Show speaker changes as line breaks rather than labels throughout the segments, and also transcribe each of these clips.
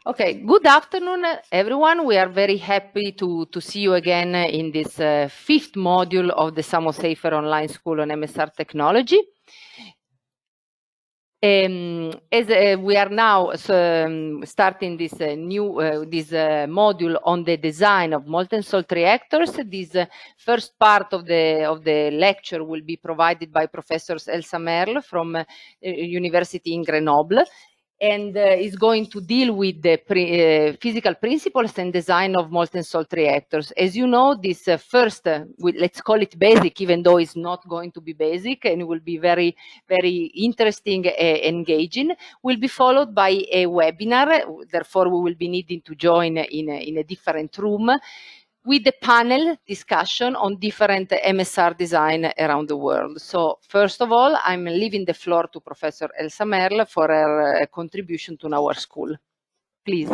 Okay, good afternoon, everyone. We are very happy to see you again in this fifth module of the SamoSafer online school on MSR technology. As we are now starting this module on the design of molten salt reactors, this first part of the lecture will be provided by Professor Elsa Merle from University in Grenoble, and is going to deal with the physical principles and design of molten salt reactors. As you know, this first, let's call it basic, even though it's not going to be basic, and it will be very, very interesting, engaging, will be followed by a webinar. Therefore, we will be needing to join in a different room with the panel discussion on different MSR design around the world. So first of all, I'm leaving the floor to Professor Elsa Merle for her contribution to our school. Please.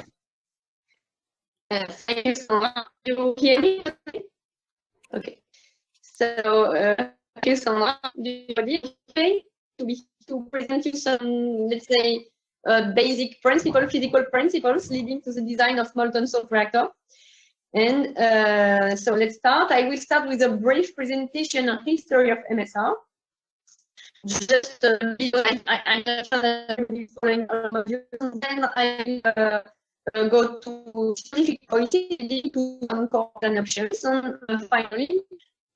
Thank you so much. You hear me? Okay. So thank you so much, everybody. To present you some, let's say, basic physical principles leading to the design of molten salt reactor. And so let's start. I will start with a brief presentation on history of MSR. Just I'm following all of you. Then I will go to specific points leading to some common options. And finally,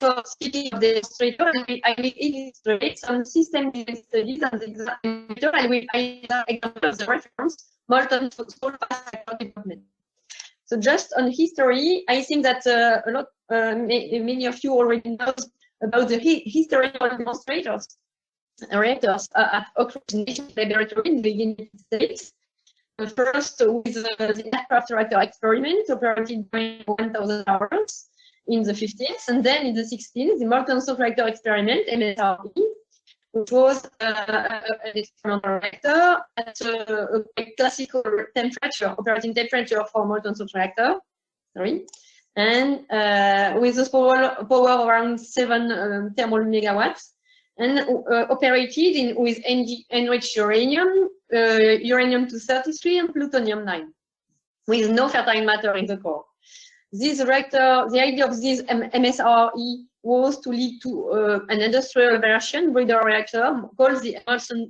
for speaking of the illustrator, I will illustrate some system studies and the example. I will example of the reference molten salt development. So just on history, I think that many of you already know about the history of demonstrators reactors at Oak Ridge National Laboratory in the United States. First with the aircraft reactor experiment operated during 1,000 hours in the 50s, and then in the 60s, the molten salt reactor experiment, MSRE, which was an experimental reactor at a classical temperature, operating temperature for molten salt reactor. And with a power around 7 thermal megawatts, and operated with enriched uranium, uranium-233, and plutonium-9, with no fertile matter in the core. This reactor, the idea of this MSRE was to lead to an industrial version breeder reactor called the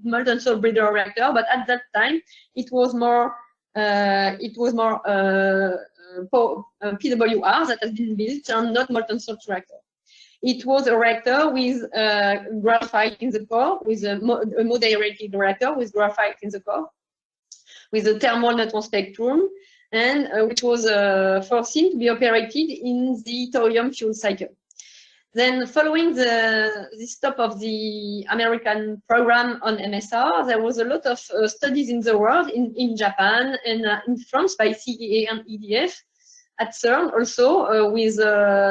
molten salt breeder reactor, but at that time it was more PWR that has been built and not molten salt reactor. It was a reactor with graphite in the core, with a moderated reactor with graphite in the core, with a thermal neutron spectrum, and which was foreseen to be operated in the thorium fuel cycle. Then, following the stop of the American program on MSR, there was a lot of studies in the world, in Japan and in France by CEA and EDF, at CERN also with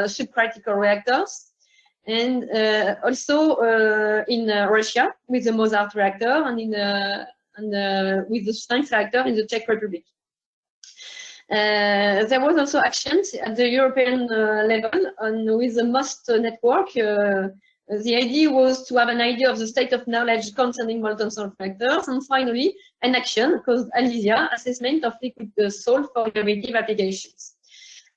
subcritical reactors, and also in Russia with the Mozart reactor, and with the Sphinx reactor in the Czech Republic. There was also actions at the European level with the MOST network. The idea was to have an idea of the state of knowledge concerning molten salt reactors, and finally an action called ALISIA, Assessment of Liquid Salt for Innovative Applications.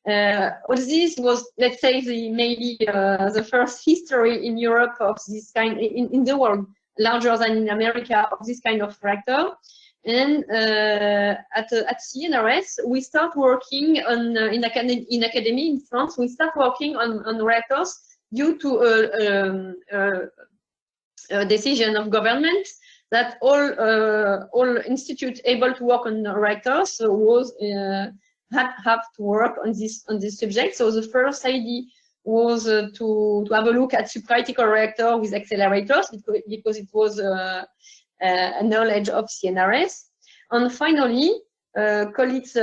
All this was, let's say, maybe the first history in Europe of this kind, in the world, larger than in America, of this kind of reactor. And at CNRS, we start working on in academy in France. We start working on reactors due to a decision of government that all institutes able to work on reactors was have to work on this subject. So the first idea was to have a look at subcritical reactor with accelerators, because it was a knowledge of CNRS. And finally, colleagues,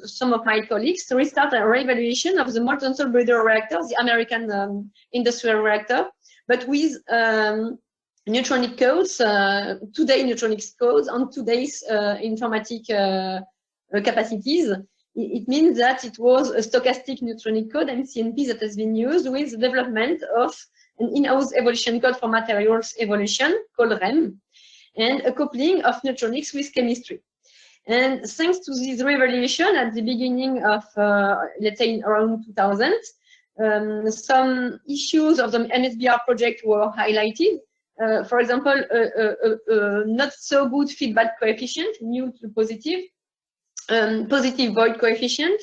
some of my colleagues, to restart a re-evaluation of the molten salt breeder reactor, the American industrial reactor, but with neutronic codes, today's neutronics codes, and today's informatic capacities. It means that it was a stochastic neutronic code, MCNP, that has been used with the development of an in-house evolution code for materials evolution called REM, and a coupling of neutronics with chemistry. And thanks to this revelation at the beginning of, let's say, around 2000, some issues of the MSBR project were highlighted. For example, not so good feedback coefficient, new to positive, positive void coefficient,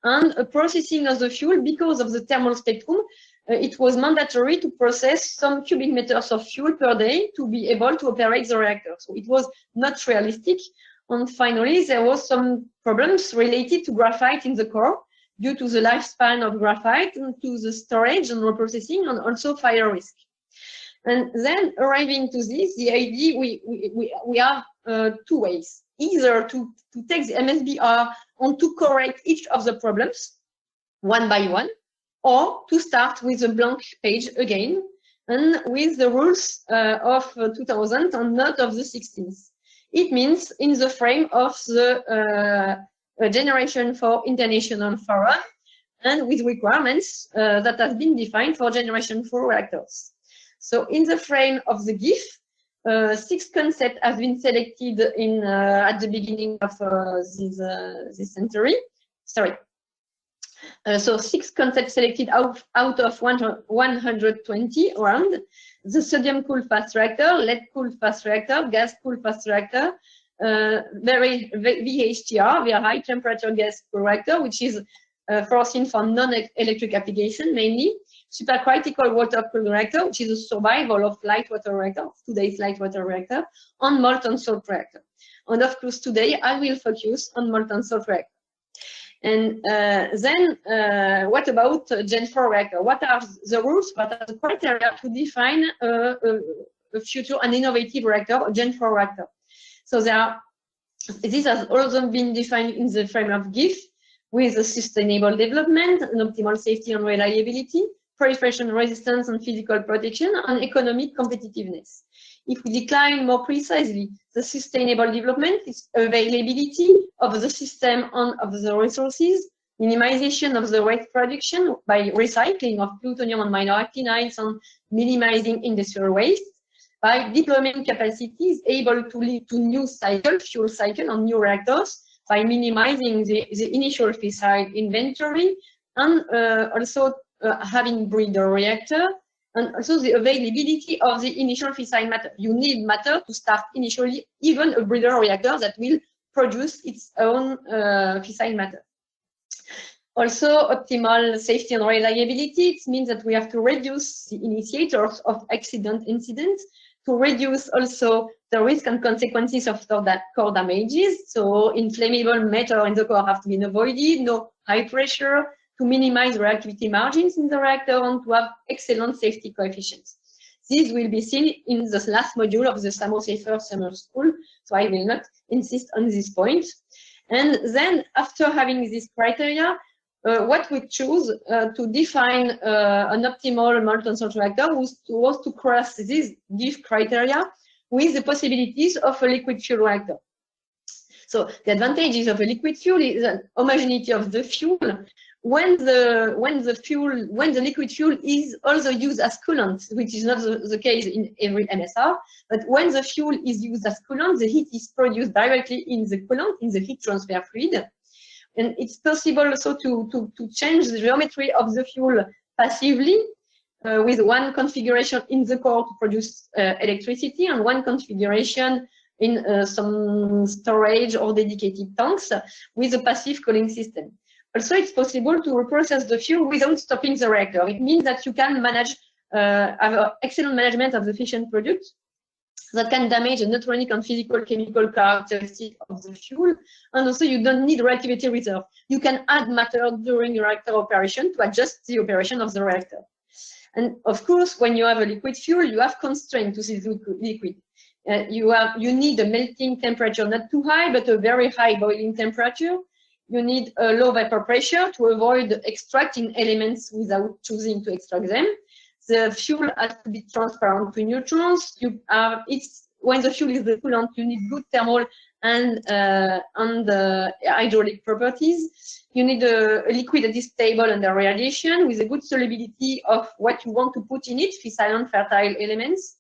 and a processing of the fuel because of the thermal spectrum. It was mandatory to process some cubic meters of fuel per day to be able to operate the reactor. So it was not realistic. And finally, there was some problems related to graphite in the core due to the lifespan of graphite and to the storage and reprocessing and also fire risk. And then arriving to this, the idea, we have two ways. Either to take the MSBR and to correct each of the problems one by one, or to start with a blank page again, and with the rules of 2000 and not of the 16th. It means in the frame of the Generation 4 International Forum, and with requirements that have been defined for Generation 4 reactors. So in the frame of the GIF, 6 concepts have been selected in at the beginning of this century. Sorry. So 6 concepts selected out of 120 around: the sodium-cooled fast reactor, lead-cooled fast reactor, gas-cooled fast reactor, VHTR, via high temperature gas reactor, which is foreseen for non-electric application mainly, supercritical water-cooled reactor, which is a survival of light water reactor, today's light water reactor, on molten salt reactor. And of course, today I will focus on molten salt reactor. And then what about Gen 4 reactor? What are the rules, what are the criteria to define a future and innovative reactor, a Gen 4 reactor? So this has also been defined in the frame of GIF with a sustainable development, an optimal safety and reliability, proliferation resistance and physical protection, and economic competitiveness. If we decline more precisely, the sustainable development is availability of the system and of the resources, minimization of the waste production by recycling of plutonium and minor actinides and minimizing industrial waste, by deployment capacities able to lead to new cycle, fuel cycle and new reactors, by minimizing the initial fissile inventory, and also having breeder reactor, and also the availability of the initial fissile matter. You need matter to start initially, even a breeder reactor that will produce its own fissile matter. Also, optimal safety and reliability. It means that we have to reduce the initiators of accident incidents, to reduce also the risk and consequences of core damages. So inflammable matter in the core have to be avoided, no high pressure, to minimize reactivity margins in the reactor, and to have excellent safety coefficients. This will be seen in the last module of the SAMO Safer Summer School, so I will not insist on this point. And then, after having this criteria, what we choose to define an optimal molten salt reactor was to cross this GIF criteria with the possibilities of a liquid fuel reactor. So the advantages of a liquid fuel is an homogeneity of the fuel. When the liquid fuel is also used as coolant, which is not the case in every MSR, but when the fuel is used as coolant, the heat is produced directly in the coolant, in the heat transfer fluid. And it's possible also to change the geometry of the fuel passively with one configuration in the core to produce electricity, and one configuration in some storage or dedicated tanks with a passive cooling system. Also, it's possible to reprocess the fuel without stopping the reactor. It means that you can manage, have excellent management of the fission product that can damage the neutronic and physical chemical characteristics of the fuel. And also, you don't need reactivity reserve. You can add matter during reactor operation to adjust the operation of the reactor. And of course, when you have a liquid fuel, you have constraint to this liquid. You need a melting temperature not too high, but a very high boiling temperature. You need a low vapor pressure to avoid extracting elements without choosing to extract them. The fuel has to be transparent to neutrons. When the fuel is the coolant, you need good thermal and hydraulic properties. You need a liquid that is stable under radiation with a good solubility of what you want to put in it, fissile and fertile elements.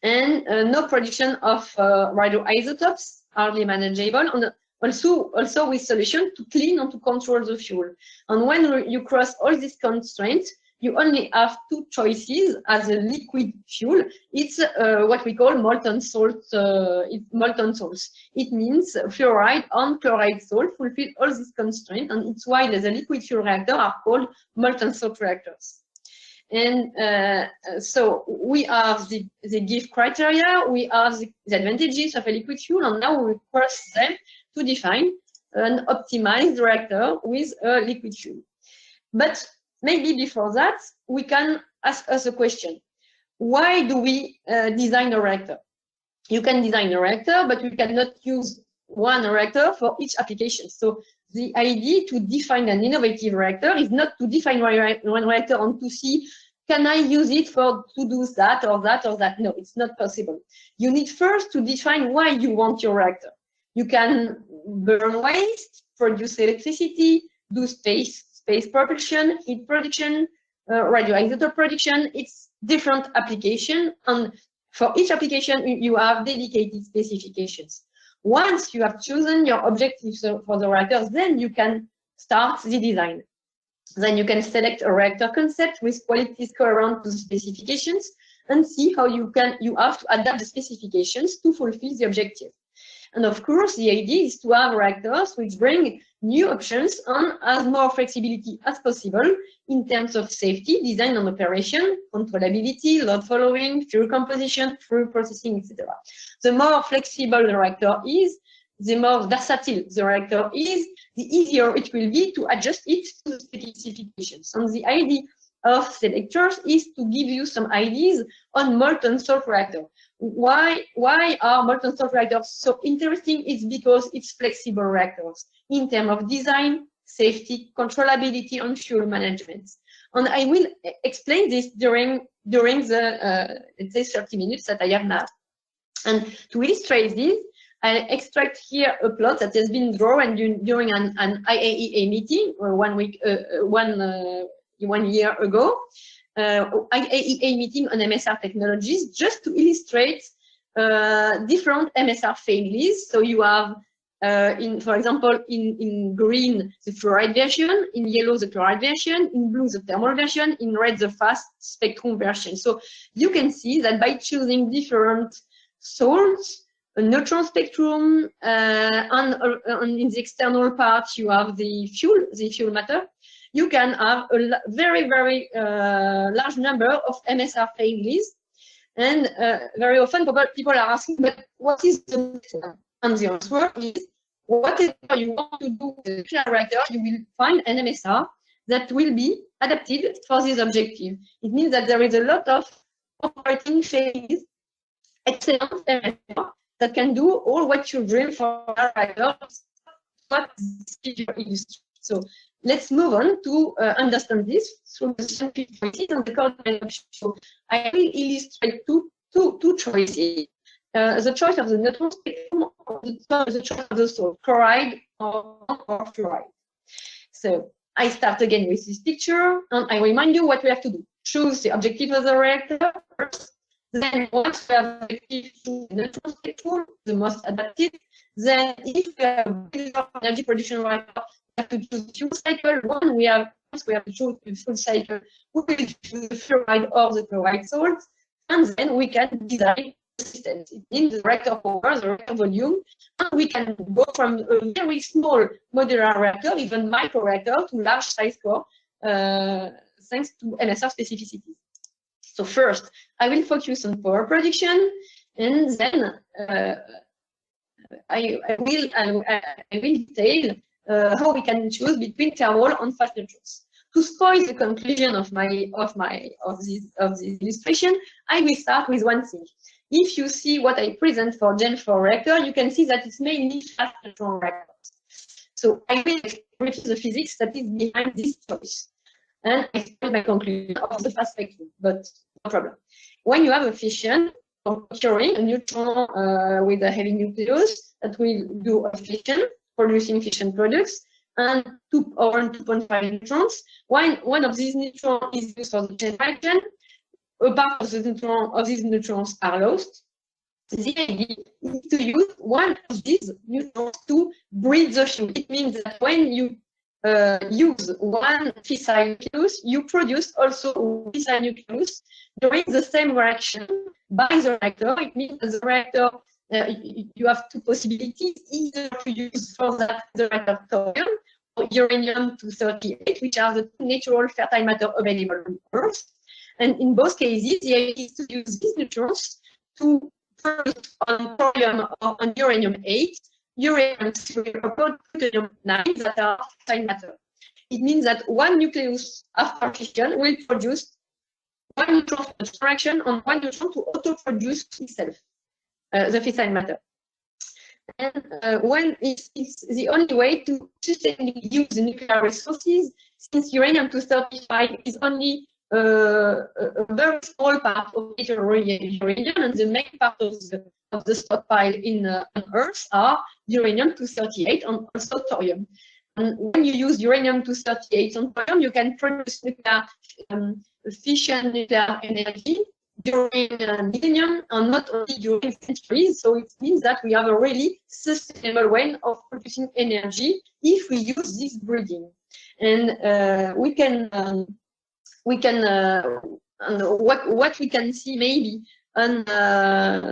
And no production of radioisotopes, hardly manageable, and also with solution to clean and to control the fuel. And when you cross all these constraints, you only have two choices as a liquid fuel. It's what we call molten salt. Molten salts. It means fluoride and chloride salt fulfill all these constraints, and it's why the liquid fuel reactors are called molten salt reactors. And so we have the GIF criteria, we have the advantages of a liquid fuel, and now we cross them to define an optimized reactor with a liquid fuel. But maybe before that, we can ask us a question. Why do we design a reactor? You can design a reactor, but you cannot use one reactor for each application. So the idea to define an innovative reactor is not to define one reactor and to see, can I use it to do that or that or that? No, it's not possible. You need first to define why you want your reactor. You can burn waste, produce electricity, do space propulsion, heat production, radioisotope production. It's different application, and for each application you have dedicated specifications. Once you have chosen your objectives for the reactors, then you can start the design. Then you can select a reactor concept with qualities coherent to the specifications and see how you have to adapt the specifications to fulfill the objective. And of course, the idea is to have reactors which bring new options and as more flexibility as possible in terms of safety, design and operation, controllability, load following, fuel composition, fuel processing, etc. The more flexible the reactor is, the more versatile the reactor is, the easier it will be to adjust it to the specifications. And the idea of selectors is to give you some ideas on molten salt reactor. Why are molten salt reactors so interesting? It's because it's flexible reactors in terms of design, safety, controllability, and fuel management. And I will explain this during the let's say 30 minutes that I have now. And to illustrate this, I extract here a plot that has been drawn during an IAEA meeting 1 year ago. IAEA meeting on MSR technologies, just to illustrate different MSR families. So you have, for example, in green, the fluoride version, in yellow, the chloride version, in blue, the thermal version, in red, the fast spectrum version. So you can see that by choosing different salts, a neutron spectrum, and in the external part, you have the fuel matter. You can have a very, very large number of MSR families. And very often people are asking, but what is the next one? And the answer is, whatever you want to do with the nuclear reactor, you will find an MSR that will be adapted for this objective. It means that there is a lot of operating phases, excellent MSR, that can do all what you dream for a reactor. What this figure illustrates. So let's move on to understand this through the scientific choices and the coordinate option. So I will illustrate two choices. The choice of the neutron spectrum or the choice of the salt, chloride or fluoride. So I start again with this picture, and I remind you what we have to do. Choose the objective of the reactor first. Then once we have the objective, choose the neutron spectrum, the most adapted. Then if we have a energy production reactor, we have to choose the fuel cycle. Once we have to choose the fuel cycle, we will choose the fluoride or the chloride salt, and then we can design systems. It means the reactor power, the reactor volume, and we can go from a very small modular reactor, even micro reactor, to large size core, thanks to MSR specificities. So first, I will focus on power production, and then I will detail how we can choose between thermal and fast neutrons. To spoil the conclusion of this illustration, I will start with one thing. If you see what I present for Gen 4 reactor, you can see that it's mainly fast neutron reactors. So I will explain the physics that is behind this choice, and explain my conclusion of the fast spectrum, but no problem. When you have a fission, occurring a neutron with a heavy nucleus that will do a fission, producing fission products, and 2 or 2.5 neutrons. One of these neutrons is used for the generation. A part of these neutrons are lost, the idea is to use one of these neutrons to breed the fuel. It means that when you use one fissile nucleus, you produce also a fissile nucleus during the same reaction by the reactor. It means that the reactor, you have two possibilities, either to use for that the reactor thorium or uranium-238, which are the two natural fertile matter available on Earth. And in both cases, the idea is to use these neutrons to produce on thorium or on uranium-8, uranium-3 or plutonium-9 that are fertile matter. It means that one nucleus after fission will produce one neutron for reaction and one neutron to auto-produce itself, the fissile matter. And when it's the only way to sustainably use the nuclear resources, since uranium-235 is only a very small part of uranium, and the main part of the stockpile on Earth are uranium-238 and also thorium. And when you use uranium-238 and thorium, you can produce nuclear fission nuclear energy during millennium and not only during centuries. So it means that we have a really sustainable way of producing energy if we use this breeding. And we can what we can see maybe, and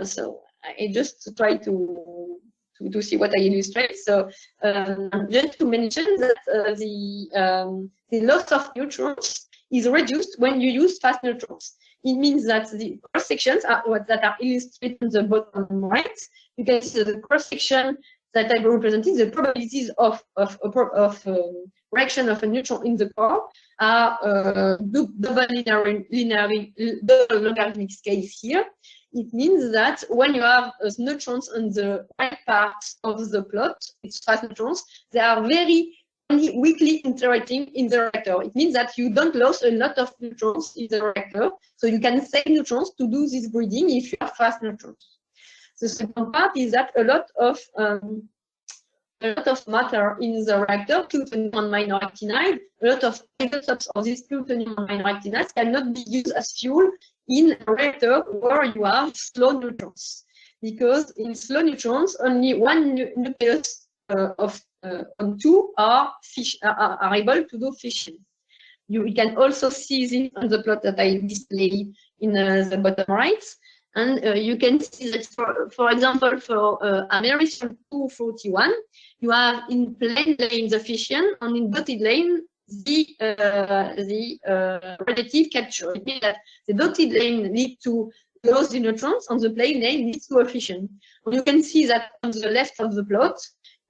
so I just try to see what I illustrate. So just to mention that the loss of neutrons is reduced when you use fast neutrons. It means that the cross sections are that are illustrated on the bottom right. You can see the cross section that I represented, the probabilities of reaction of a neutron in the core are double logarithmic scales here. It means that when you have neutrons on the right part of the plot, it's fast neutrons, they are very only weakly interacting in the reactor. It means that you don't lose a lot of neutrons in the reactor, so you can save neutrons to do this breeding if you have fast neutrons. The second part is that a lot of matter in the reactor, plutonium and minor actinide, a lot of isotopes of this plutonium and minor actinides cannot be used as fuel in a reactor where you have slow neutrons. Because in slow neutrons, only one nucleus on two are able to do fission. You can also see this on the plot that I displayed in the bottom right. And you can see that, for example, for americium-241, you have in plain lane the fission, and in dotted lane the radiative capture. It means that the dotted lane leads to lose the neutrons, and the plain lane leads to a fission. And you can see that on the left of the plot,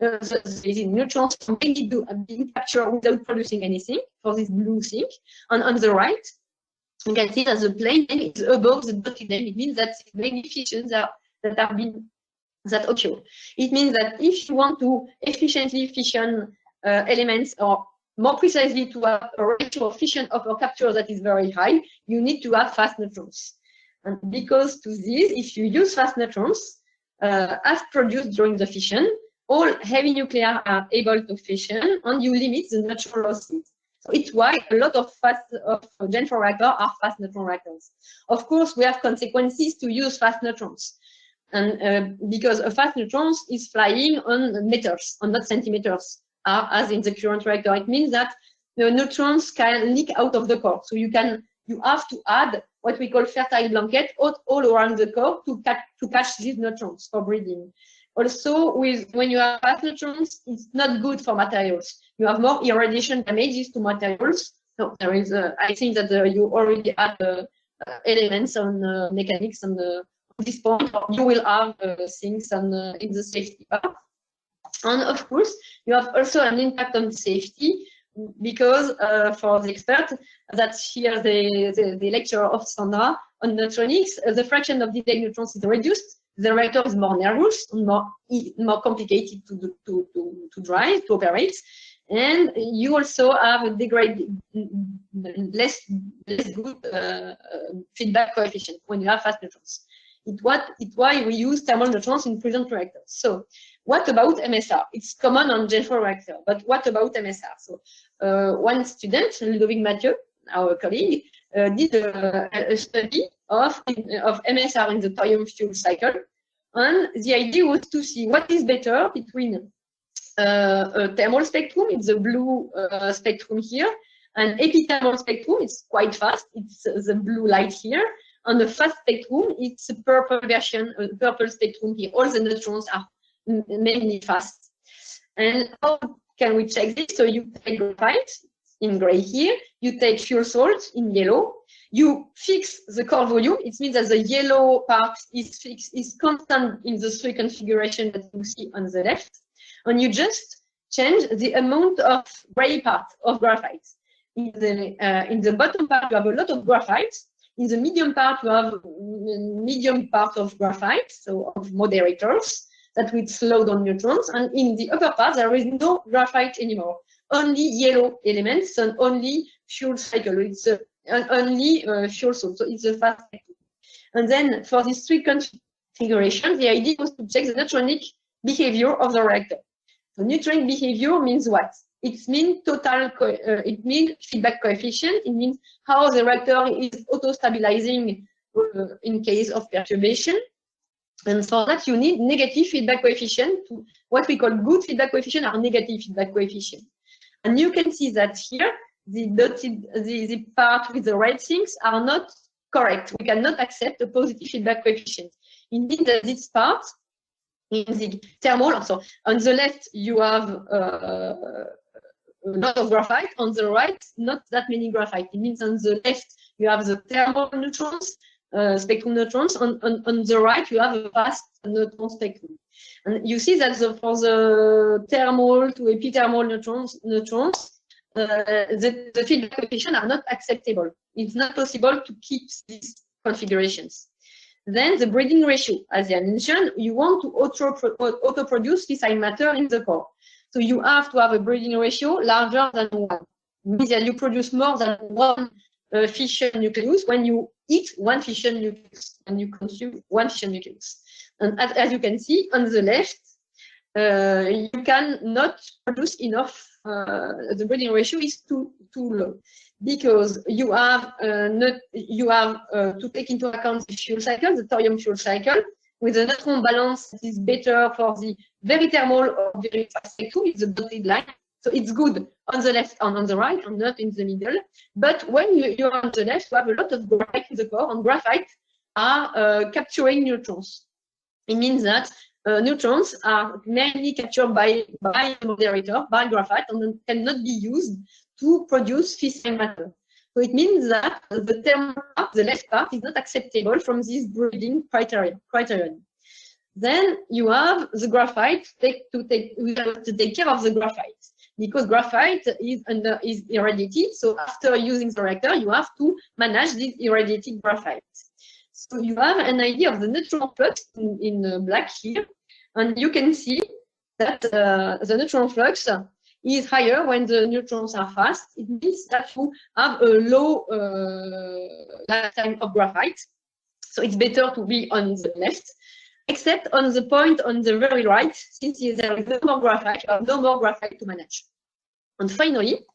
the neutrons are being captured without producing anything for this blue thing, and on the right, you can see that the plane is above the dotted line. It means that many fissions that occur. It means that if you want to efficiently fission elements, or more precisely to have a ratio of fission over capture that is very high, you need to have fast neutrons. And because to this, if you use fast neutrons as produced during the fission, all heavy nuclei are able to fission, and you limit the natural losses. So it's why a lot of Gen 4 reactors are fast neutron reactors. Of course, we have consequences to use fast neutrons, and because a fast neutron is flying on meters, and not centimeters, as in the current reactor. It means that the neutrons can leak out of the core. So you have to add what we call fertile blanket all around the core to catch these neutrons for breeding. Also, when you have fast neutrons, it's not good for materials. You have more irradiation damages to materials. So there is, I think that you already have elements on mechanics on this point. You will have things on in the safety part. And of course, you have also an impact on safety, because for the expert, that's here the lecture of Sandra on neutronics, the fraction of delayed neutrons is reduced. The reactor is more nervous and more complicated to drive, to operate, and you also have a less good feedback coefficient when you have fast neutrons. It's why we use thermal neutrons in present reactors. So what about MSR? It's common on Gen 4 reactor, but what about MSR? So one student, Ludovic Mathieu, our colleague, did a study of MSR in the thorium fuel cycle. And the idea was to see what is better between a thermal spectrum, it's the blue spectrum here, and epithermal spectrum, it's quite fast, it's the blue light here. On the fast spectrum, it's a purple version, a purple spectrum here. All the neutrons are mainly fast. And how can we check this? So you take graphite in gray here, you take fuel salt in yellow, you fix the core volume. It means that the yellow part is fixed, is constant in the three configuration that you see on the left. And you just change the amount of gray part of graphite. In the bottom part, you have a lot of graphite. In the medium part, you have medium part of graphite, so of moderators that will slow down neutrons. And in the upper part, there is no graphite anymore. Only yellow elements and only fuel cycle. It's only fuel salt. So it's a fast cycle. And then for these three configurations, the idea was to check the neutronic behavior of the reactor. So neutronic behavior means what? It means it means feedback coefficient. It means how the reactor is auto-stabilizing in case of perturbation. And for that, you need negative feedback coefficient. To what we call good feedback coefficient or negative feedback coefficient. And you can see that here, the dotted, the part with the red things are not correct. We cannot accept a positive feedback coefficient. Indeed, this part in the thermal, so on the left, you have a lot of graphite. On the right, not that many graphite. It means on the left, you have the thermal neutrons, spectrum neutrons. On the right, you have a fast neutron spectrum. And you see that for the thermal to epithermal neutrons, the feedback coefficient are not acceptable. It's not possible to keep these configurations. Then the breeding ratio, as I mentioned, you want to auto-produce fissile matter in the core. So you have to have a breeding ratio larger than 1. It means that you produce more than 1 fission nucleus when you eat 1 fission nucleus and you consume 1 fission nucleus. And as you can see on the left, you cannot produce enough. The breeding ratio is too low because you have to take into account the fuel cycle, the thorium fuel cycle, with a neutron balance that is better for the very thermal or very fast spectrum. It's the dotted line. So it's good on the left and on the right and not in the middle. But when you're on the left, you have a lot of graphite in the core, and graphite are capturing neutrons. It means that neutrons are mainly captured by a moderator, by graphite, and cannot be used to produce fissile matter. So it means that the thermal part, the left part, is not acceptable from this breeding criterion. Then you have the graphite. We have to take care of the graphite because graphite is irradiated. So after using the reactor, you have to manage this irradiated graphite. So you have an idea of the neutron flux in black here, and you can see that the neutron flux is higher when the neutrons are fast. It means that you have a low lifetime of graphite. So it's better to be on the left, except on the point on the very right, since there is no more graphite, you have no more graphite to manage. And finally,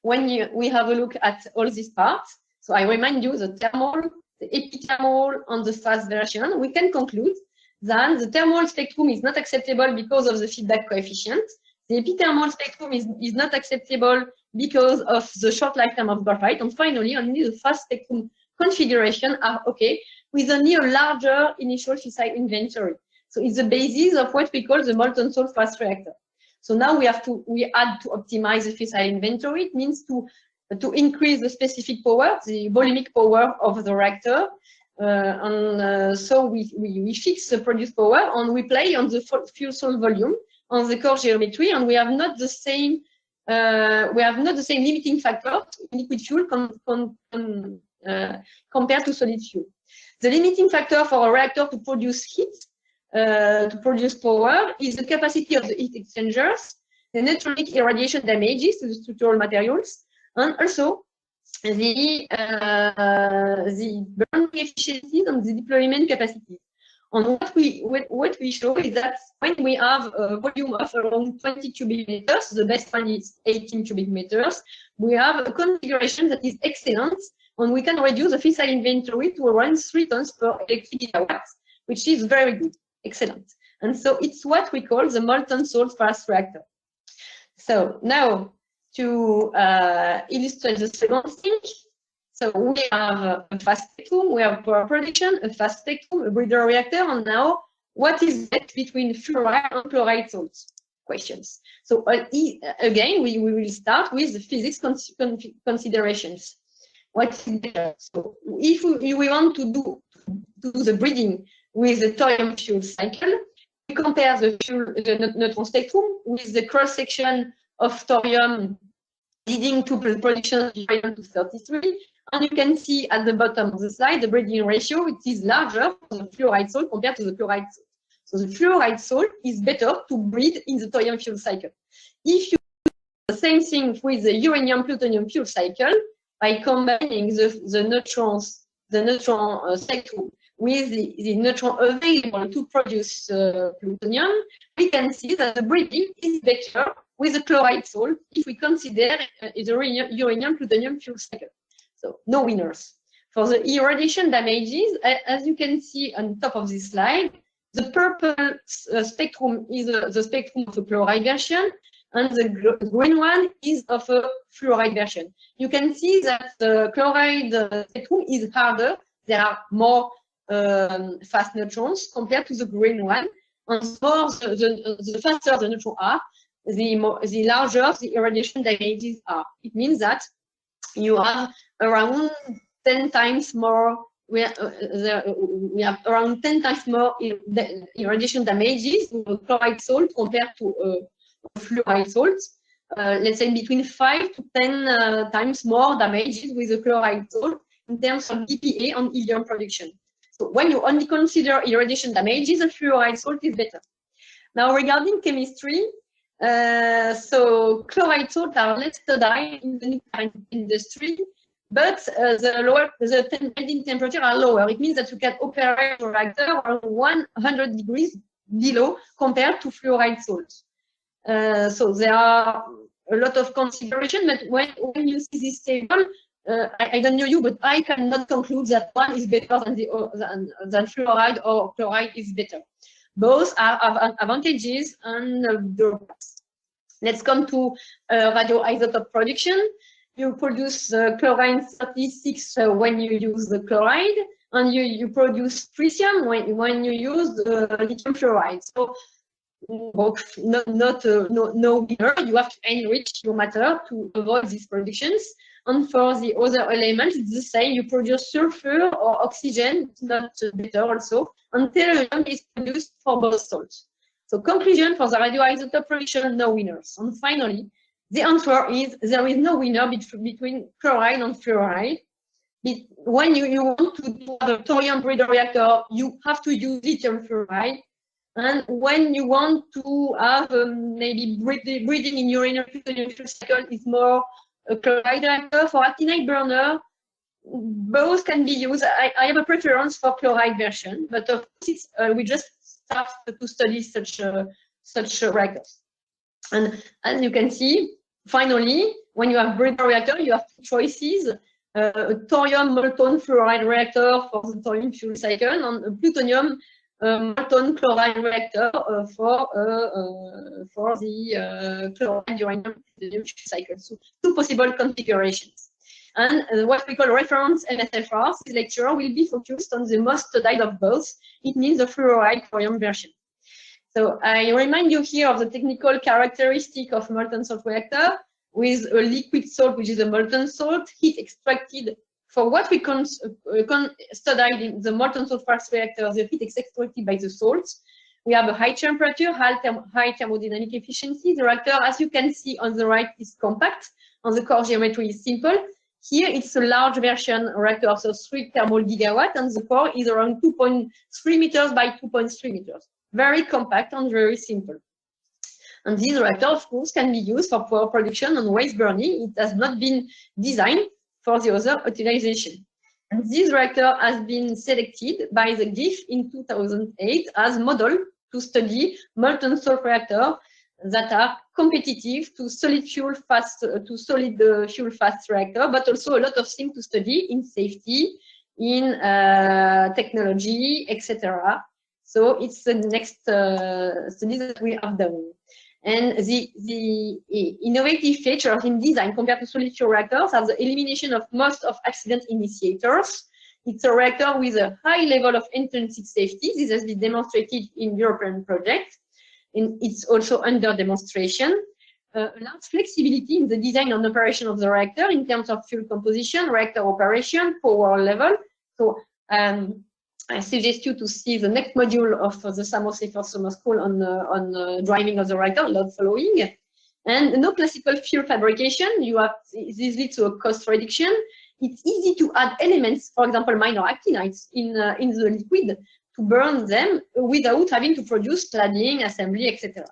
when we have a look at all these parts, so I remind you the thermal, the epithermal, and the fast version, we can conclude that the thermal spectrum is not acceptable because of the feedback coefficient. The epithermal spectrum is not acceptable because of the short lifetime of graphite. And finally, only the fast spectrum configuration are okay with only a larger initial fissile inventory. So it's the basis of what we call the molten salt fast reactor. So now we had to optimize the fissile inventory. It means to increase the specific power, the volumic power of the reactor. So we fix the produced power and we play on the fuel cell volume, on the core geometry, and we have not the same limiting factor in liquid fuel compared to solid fuel. The limiting factor for a reactor to produce heat, to produce power, is the capacity of the heat exchangers, the neutronic irradiation damages to the structural materials, and also the burning efficiencies and the deployment capacities. And what we show is that when we have a volume of around 20 cubic meters, the best one is 18 cubic meters, we have a configuration that is excellent, and we can reduce the fissile inventory to around 3 tons per electric gigawatt, which is very good. Excellent. And so it's what we call the molten salt fast reactor. So now to illustrate the second thing, so we have a fast spectrum, we have power production, a fast spectrum, a breeder reactor, and now what is that between fluoride and chloride salts? Questions. So again, we will start with the physics considerations. What is better? So if we want to do the breeding with the thorium fuel cycle, we compare the neutron spectrum with the cross section of thorium leading to the production of uranium-233, and you can see at the bottom of the slide the breeding ratio, which is larger for the fluoride salt compared to the chloride salt. So the fluoride salt is better to breed in the thorium fuel cycle. If you do the same thing with the uranium-plutonium fuel cycle, by combining the neutron spectrum with the neutron available to produce plutonium, we can see that the breeding is better with the chloride salt if we consider the uranium-plutonium fuel cycle. So no winners. For the irradiation damages, as you can see on top of this slide, the purple spectrum is the spectrum of a chloride version, and the green one is of a fluoride version. You can see that the chloride spectrum is harder. There are more fast neutrons compared to the green one. And the faster the neutrons are, the larger the irradiation damages are. It means that you have around 10 times more. We have around 10 times more irradiation damages with chloride salt compared to fluoride salt. Let's say between 5 to 10 times more damages with the chloride salt in terms of DPA on helium production. So when you only consider irradiation damages, the fluoride salt is better. Now regarding chemistry, so chloride salt are less studied in the nuclear industry, but the melting temperature are lower. It means that you can operate a reactor around 100 degrees below compared to fluoride salts. So there are a lot of consideration, but when you see this table, I don't know you, but I cannot conclude that one is better than fluoride or chloride is better. Both have advantages and drawbacks. Let's come to radioisotope production. You produce chlorine 36 when you use the chloride, and you produce tritium when you use the lithium fluoride. So no winner. You have to enrich your matter to avoid these productions. And for the other elements, it's the same. You produce sulfur or oxygen, it's not better also. And tellurium is produced for both salts. So conclusion for the radioisotope production, no winners. And finally, the answer is there is no winner between chloride and fluoride. When you want to do a thorium breeder reactor, you have to use lithium fluoride. And when you want to have maybe breeding in uranium-plutonium fuel cycle is more a chloride reactor. For actinide burner, both can be used. I have a preference for chloride version, but of course we just start to study such reactors. And as you can see, finally, when you have breeder reactor, you have two choices: a thorium molten fluoride reactor for the thorium fuel cycle, and a plutonium molten chloride reactor for the chloride uranium fuel cycle. So two possible configurations. And what we call reference MSFR, this lecture will be focused on the most studied of both. It means the fluoride thorium version. So I remind you here of the technical characteristic of molten salt reactor with a liquid salt, which is a molten salt, heat extracted. For what we studied in the molten salt fast reactor, the heat is extracted by the salts. We have a high temperature, high thermodynamic efficiency. The reactor, as you can see on the right, is compact, and the core geometry is simple. Here it's a large version reactor, so 3 thermal gigawatt, and the core is around 2.3 meters by 2.3 meters. Very compact and very simple. And this reactor, of course, can be used for power production and waste burning. It has not been designed for the other utilization. And this reactor has been selected by the GIF in 2008 as model to study molten salt reactors that are competitive to solid fuel fast reactor, but also a lot of things to study in safety, in technology, etc. So it's the next study that we have done. And the innovative features in design compared to solid fuel reactors are the elimination of most of accident initiators. It's a reactor with a high level of intrinsic safety. This has been demonstrated in European projects, and it's also under demonstration. Large flexibility in the design and operation of the reactor in terms of fuel composition, reactor operation, power level. So I suggest you to see the next module of the Samosafer Summer School on driving of the reactor, load following. And no classical fuel fabrication. This leads to a cost reduction. It's easy to add elements, for example, minor actinides in the liquid to burn them without having to produce cladding, assembly, etc.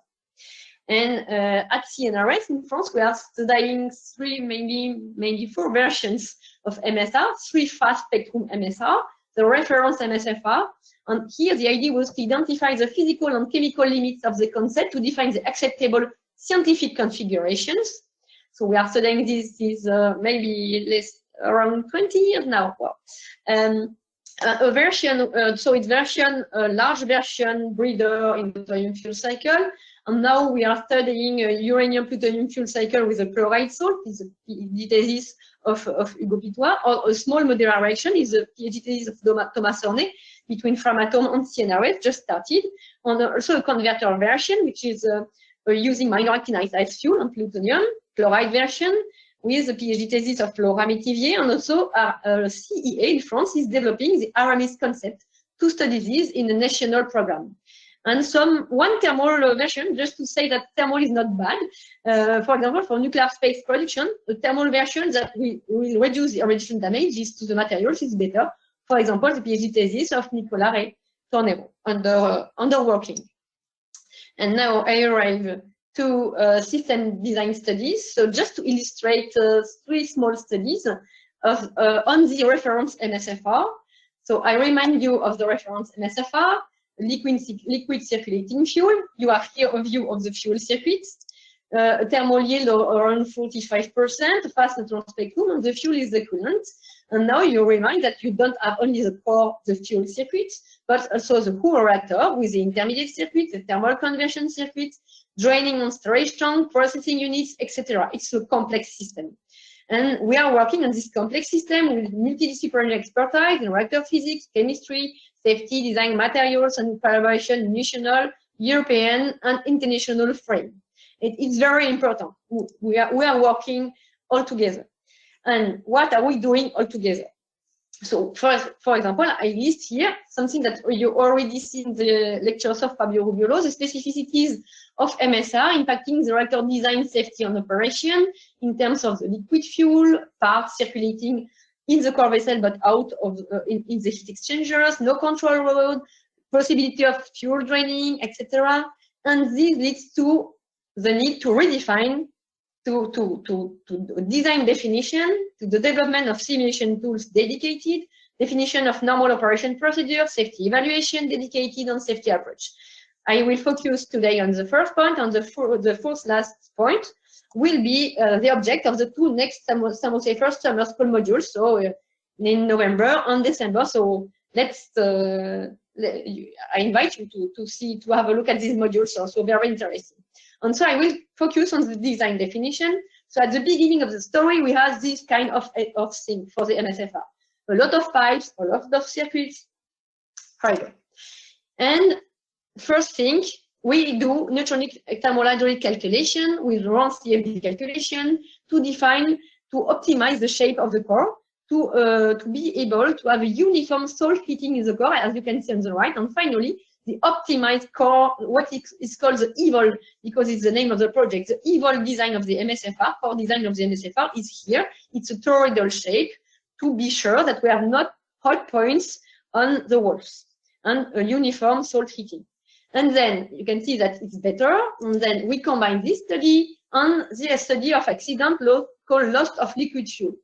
And at CNRS in France, we are studying maybe 4 versions of MSR, 3 fast spectrum MSR, the reference MSFR. And here the idea was to identify the physical and chemical limits of the concept to define the acceptable scientific configurations. So we are studying this maybe around 20 years now. A version, so it's a large version breeder in the plutonium fuel cycle. And now we are studying a uranium-plutonium fuel cycle with a chloride salt. It's the thesis of Hugo Pitois. Or a small modular reaction is the PhD thesis of Thomas Hornet between Framatome and CNRS, just started. And also a converter version, which is using minor actinides as fuel and plutonium, chloride version, with the PhD thesis of Laura Métivier. And also CEA in France is developing the Aramis concept to study this in a national program. And one thermal version, just to say that thermal is not bad. For example, for nuclear space production, the thermal version that will reduce the irradiation damages to the materials is better. For example, the PhD thesis of Nicolas Rey Tornero under working. And now I arrive to system design studies. So just to illustrate 3 small studies on the reference MSFR. So I remind you of the reference MSFR. Liquid circulating fuel. You have here a view of the fuel circuits. A thermal yield of around 45%, fast neutron spectrum, and the fuel is the coolant. And now you remind that you don't have only the core, the fuel circuits, but also the whole reactor with the intermediate circuit, the thermal conversion circuit, draining and storage tank, processing units, etc. It's a complex system. And we are working on this complex system with multidisciplinary expertise in reactor physics, chemistry, safety, design, materials, and collaboration, national, European, and international frame. It's very important. We are working all together. And what are we doing all together? So first, for example, I list here something that you already see in the lectures of Fabio Rubiolo, the specificities of MSR impacting the reactor design, safety, and operation in terms of the liquid fuel, parts circulating in the core vessel but out of in the heat exchangers, no control road, possibility of fuel draining, etc. And this leads to the need to redefine, to design definition, to the development of simulation tools dedicated, definition of normal operation procedure, safety evaluation dedicated, and safety approach. I will focus today on the first point. On the fourth last point will be the object of the 2 next Samosafer Summer School modules, so in November and December. So let's I invite you to have a look at these modules, also very interesting. And so I will focus on the design definition. So at the beginning of the story, we have this kind of thing for the MSFR. A lot of pipes, a lot of circuits, fiber. And first thing, we do neutronic thermohydraulic calculation with Rance CFD calculation to define, to optimize the shape of the core, to be able to have a uniform salt heating in the core, as you can see on the right. And finally, the optimized core, what is called the EVOL, because it's the name of the project. The EVOL design of the MSFR, core design of the MSFR is here. It's a toroidal shape to be sure that we have not hot points on the walls and a uniform salt heating. And then you can see that it's better. And then we combine this study and the study of accident called loss of liquid fuel.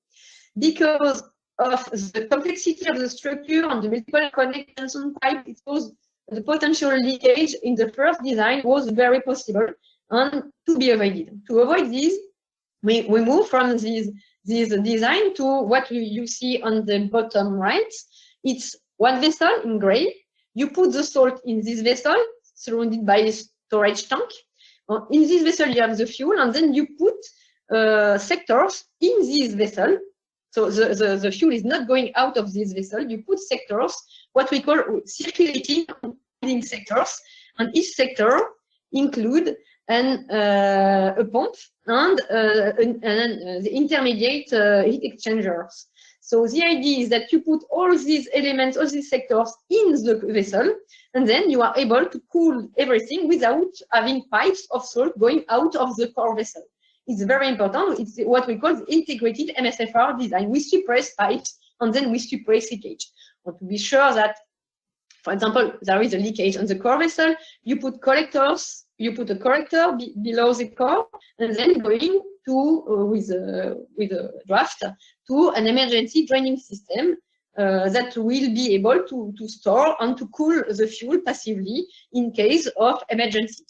Because of the complexity of the structure and the multiple connections on pipe, it was the potential leakage in the first design was very possible and to be avoided. To avoid this, we move from this design to what you see on the bottom right. It's one vessel in gray. you put the salt in this vessel, surrounded by a storage tank. In this vessel, you have the fuel, and then you put sectors in this vessel. So the fuel is not going out of this vessel. You put sectors, what we call circulating sectors, and each sector include a pump and the intermediate heat exchangers. So the idea is that you put all these elements, all these sectors in the vessel, and then you are able to cool everything without having pipes of salt going out of the core vessel. It's very important. It's what we call the integrated MSFR design. We suppress pipes and then we suppress leakage. Want to be sure that, for example, there is a leakage on the core vessel, you put collectors, you put a corrector below the core, and then going to, with a draft, to an emergency draining system that will be able to store and to cool the fuel passively in case of emergency.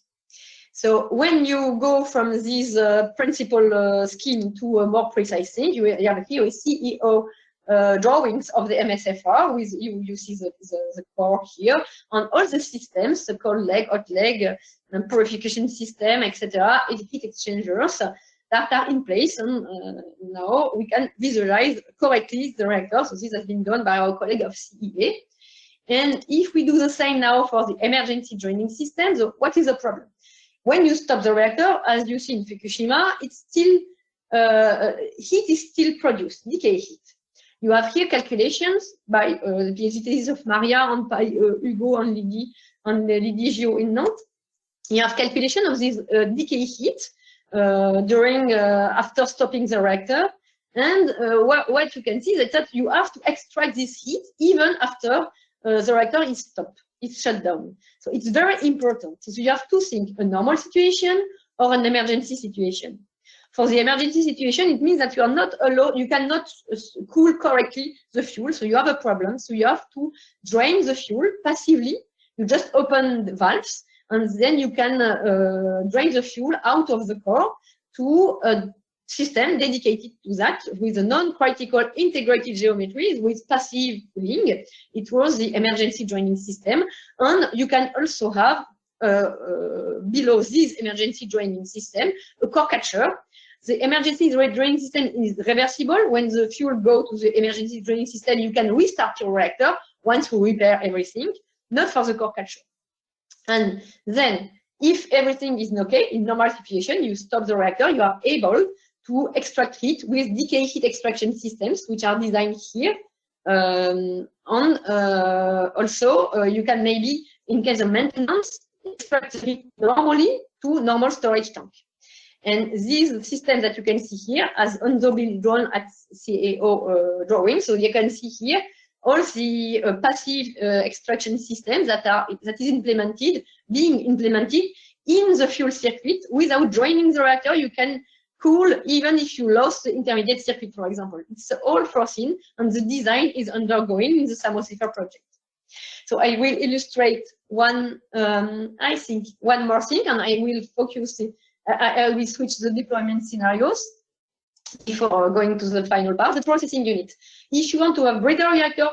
So when you go from this principal scheme to a more precise thing, you have here a CEO drawings of the MSFR with you see the core here on all the systems, the cold leg, hot leg, purification system, etc., heat exchangers that are in place, and now we can visualize correctly the reactor. So this has been done by our colleague of CEA. And if we do the same now for the emergency draining system, so what is the problem? When you stop the reactor, as you see in Fukushima, it's still heat is still produced, decay heat. You have here calculations by the PhD thesis of Maria and by Hugo and Lydie Gio in Nantes. You have calculation of this decay heat during after stopping the reactor, and what you can see is that you have to extract this heat even after the reactor is stopped, it's shut down. So it's very important. So you have two things: a normal situation or an emergency situation. For the emergency situation, it means that you are not allowed, you cannot cool correctly the fuel, so you have a problem. So you have to drain the fuel passively. You just open the valves, and then you can drain the fuel out of the core to a system dedicated to that with a non-critical integrated geometry with passive cooling. It was the emergency draining system, and you can also have below this emergency draining system a core catcher. The emergency draining system is reversible. When the fuel goes to the emergency draining system, you can restart your reactor once you repair everything, not for the core catcher. And then, if everything is okay, in normal situation, you stop the reactor, you are able to extract heat with decay heat extraction systems, which are designed here. Also, you can maybe, in case of maintenance, extract heat normally to normal storage tank. And these systems that you can see here, as also been drawn at CAO drawing, so you can see here all the passive extraction systems that is being implemented in the fuel circuit without draining the reactor. You can cool even if you lost the intermediate circuit, for example. It's all foreseen, and the design is undergoing in the Samosifar project. So I will illustrate one, I think, one more thing, and I will focus. I will switch the deployment scenarios before going to the final part, the processing unit. If you want to have breeder reactor,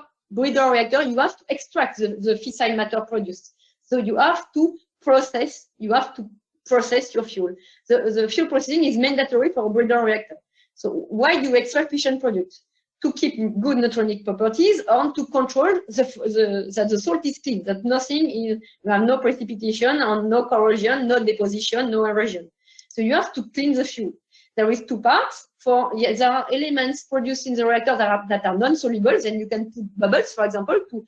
you have to extract the fissile matter produced. So you have to process your fuel. The fuel processing is mandatory for a breeder reactor. So why do you extract fission products? To keep good neutronic properties, or to control that the salt is clean, that nothing is, you have no precipitation, and no corrosion, no deposition, no erosion. So you have to clean the fuel. There is two parts. There are elements produced in the reactor that are non-soluble, then you can put bubbles, for example, to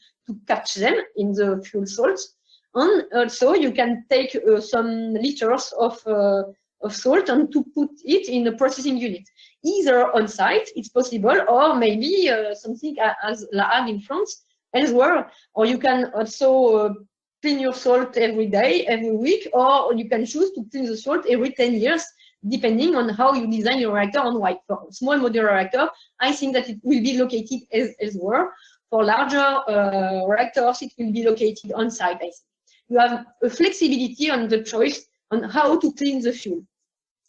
catch them in the fuel salts. And also you can take some liters of salt and to put it in a processing unit. Either on site, it's possible, or maybe something as La Hague in France, elsewhere, or you can also clean your salt every day, every week, or you can choose to clean the salt every 10 years, depending on how you design your reactor on white. For small modular reactor, I think that it will be located elsewhere. For larger reactors, it will be located on site, I think. You have a flexibility on the choice on how to clean the fuel.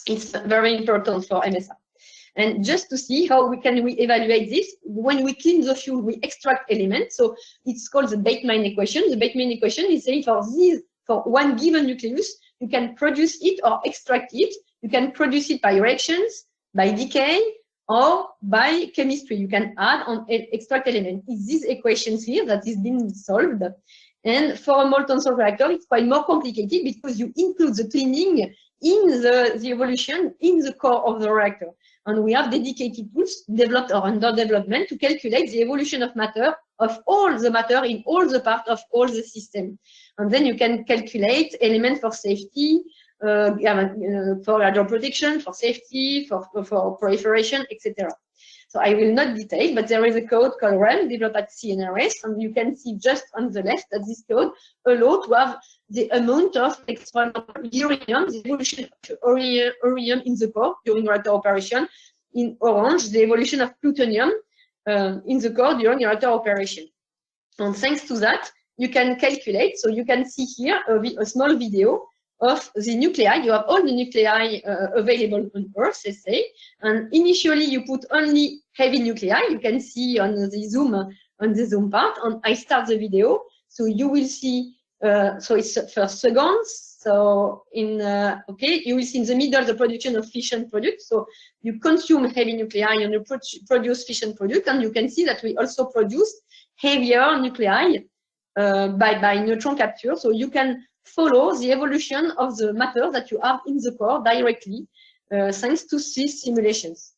It's very important for MSR. And just to see how we evaluate this, when we clean the fuel, we extract elements. So it's called the Bateman equation. The Bateman equation is saying for one given nucleus, you can produce it or extract it. You can produce it by reactions, by decay, or by chemistry. You can add on extract element. It's these equations here that is being solved. And for a molten salt reactor, it's quite more complicated because you include the cleaning in the evolution in the core of the reactor. And we have dedicated tools developed or under development to calculate the evolution of matter, of all the matter in all the parts of all the system. And then you can calculate elements for safety, for radial protection, for safety, for proliferation, etc. So I will not detail, but there is a code called REM developed at CNRS, and you can see just on the left that this code allows to have the amount of uranium, the evolution of uranium in the core during reactor operation. In orange, the evolution of plutonium in the core during reactor operation. And thanks to that, you can calculate. So you can see here a small video of the nuclei. You have all the nuclei available on Earth, let's say. And initially, you put only heavy nuclei. You can see on the zoom part. And I start the video, so you will see. So it's first seconds. So okay, you will see in the middle the production of fission product. So you consume heavy nuclei and you produce fission product, and you can see that we also produce heavier nuclei by neutron capture. So you can follow the evolution of the matter that you have in the core directly, thanks to these simulations.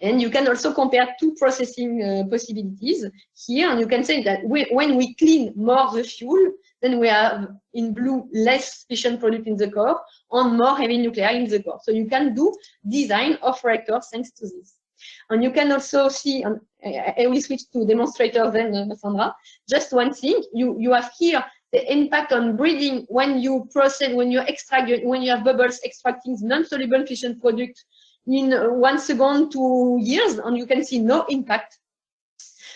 And you can also compare two processing possibilities here, and you can say that when we clean more the fuel, then we have in blue less fission product in the core and more heavy nuclei in the core. So you can do design of reactors thanks to this. And you can also see, and I will switch to demonstrator then, Sandra. Just one thing, you have here the impact on breeding when you process, when you extract, when you have bubbles extracting non-soluble fission product in 1 second to years, and you can see no impact.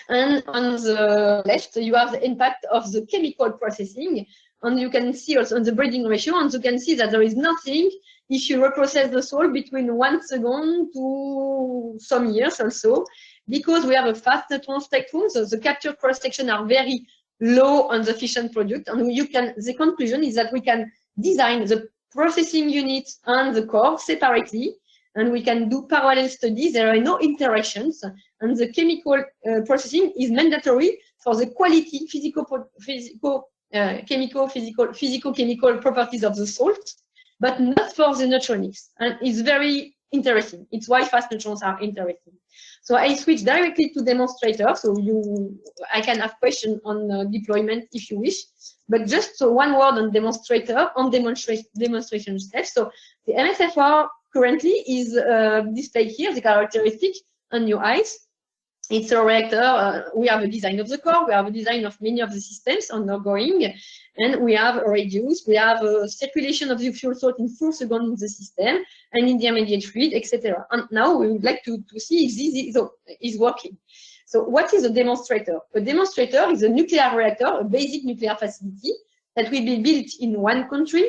And on the left, you have the impact of the chemical processing, and you can see also on the breeding ratio, and you can see that there is nothing if you reprocess the salt between 1 second to some years also, because we have a fast neutron spectrum, so the capture cross-section are very low on the fission product, and the conclusion is that we can design the processing unit and the core separately, and we can do parallel studies. There are no interactions, and the chemical processing is mandatory for the quality physico-chemical properties of the salt, but not for the neutronics. And it's very interesting. It's why fast neutrons are interesting. So I switch directly to demonstrator. So I can have questions on deployment if you wish, but just one word on demonstrator, on demonstration steps. So the MSFR currently is displayed here, the characteristic on your eyes. It's a reactor. We have a design of the core. We have a design of many of the systems undergoing, and we have a radius. We have a circulation of the fuel salt in 4 seconds in the system and in the intermediate fluid, etc. And now we would like to see if this is working. So what is a demonstrator? A demonstrator is a nuclear reactor, a basic nuclear facility that will be built in one country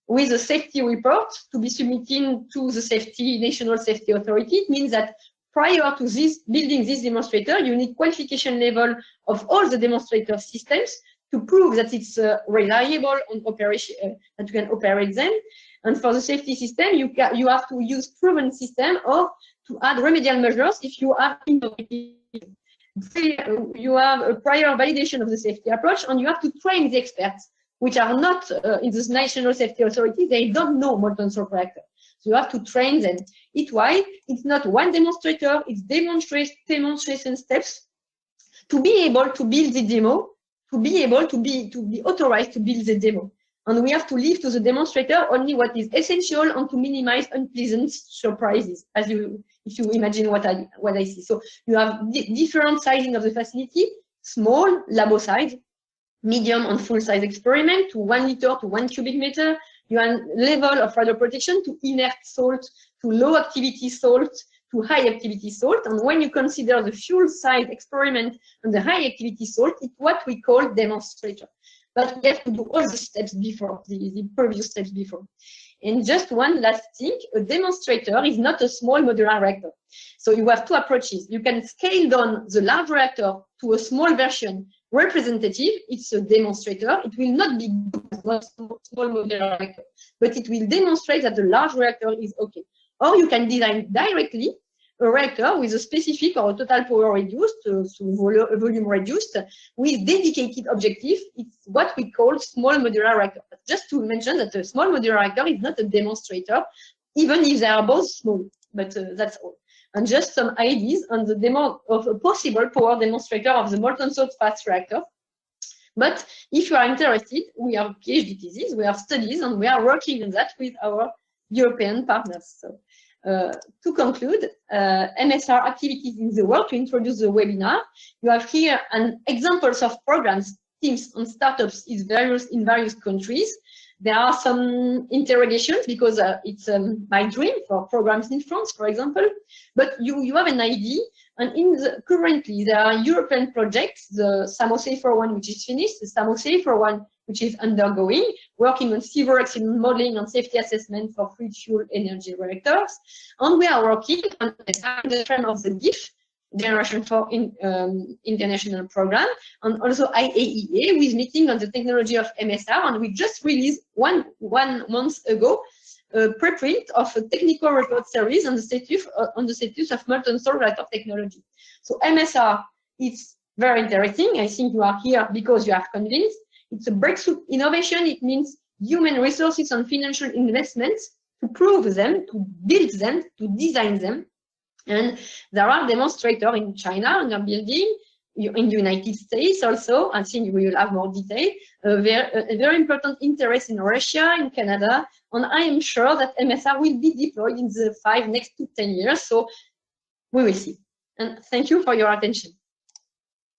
with a safety report to be submitted to the National Safety Authority. It means that prior to building this demonstrator, you need qualification level of all the demonstrator systems to prove that it's reliable on operation, that you can operate them. And for the safety system, you have to use proven system or to add remedial measures if you have innovative. You have a prior validation of the safety approach, and you have to train the experts, which are not in the National Safety Authority. They don't know molten salt reactor. So you have to train them. It's why it's not one demonstrator, it's demonstration steps to be able to build the demo, to be able to be authorized to build the demo. And we have to leave to the demonstrator only what is essential and to minimize unpleasant surprises, if you imagine what I see. So you have different sizing of the facility, small, labo size, medium and full size experiment to 1 liter to 1 cubic meter. You have level of radial protection to inert salt, to low activity salt, to high activity salt. And when you consider the fuel size experiment and the high activity salt, it's what we call demonstrator. But we have to do all the steps before, the previous steps before. And just one last thing, a demonstrator is not a small modular reactor. So you have two approaches. You can scale down the large reactor to a small version representative. It's a demonstrator. It will not be one small modular reactor, but it will demonstrate that the large reactor is okay. Or you can design directly a reactor with a specific or a total power reduced, so volume reduced, with dedicated objective. It's what we call small modular reactor. But just to mention that a small modular reactor is not a demonstrator, even if they are both small, but that's all. And just some ideas on the demo of a possible power demonstrator of the molten salt fast reactor. But if you are interested, we have PhD theses, we have studies, and we are working on that with our European partners. So, to conclude, MSR activities in the world, to introduce the webinar, you have here an examples of programs, teams, and startups in various countries. There are some interrogations because it's my dream for programs in France, for example. But you have an idea, and currently there are European projects, the SAMOSAFER one, which is finished, the SAMOSAFER one, which is undergoing, working on severe accident modeling and safety assessment for free fuel energy reactors. And we are working on the trend of the GIF, Generation 4 international program, and also IAEA with meeting on the technology of MSR. And we just released one month ago a preprint of a technical report series on the status of molten salt reactor technology. So MSR is very interesting. I think you are here because you are convinced. It's a breakthrough innovation. It means human resources and financial investments to prove them, to build them, to design them. And there are demonstrators in China and are building, in the United States also. I think we will have more detail. A very important interest in Russia, in Canada, and I am sure that MSR will be deployed in the next 5 to 10 years. So we will see. And thank you for your attention.